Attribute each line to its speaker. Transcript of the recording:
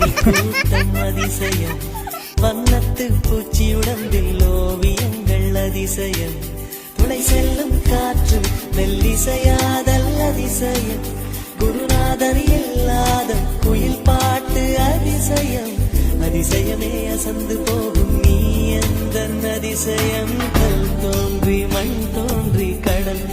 Speaker 1: கூட்டம் அதிசயம் வண்ணத்து பூச்சியுடம்பில் ஓவியங்கள் அதிசயம் துளை செல்லும் காற்று மெல்லிசையாதல் அதிசயம் குருநாதர் இல்லாத குயில் பாட்டு அதிசயம் அதிசயமே அசந்து போகும் நீ எந்த அதிசயம் கல் தோன்றி மண் தோன்றி கடல்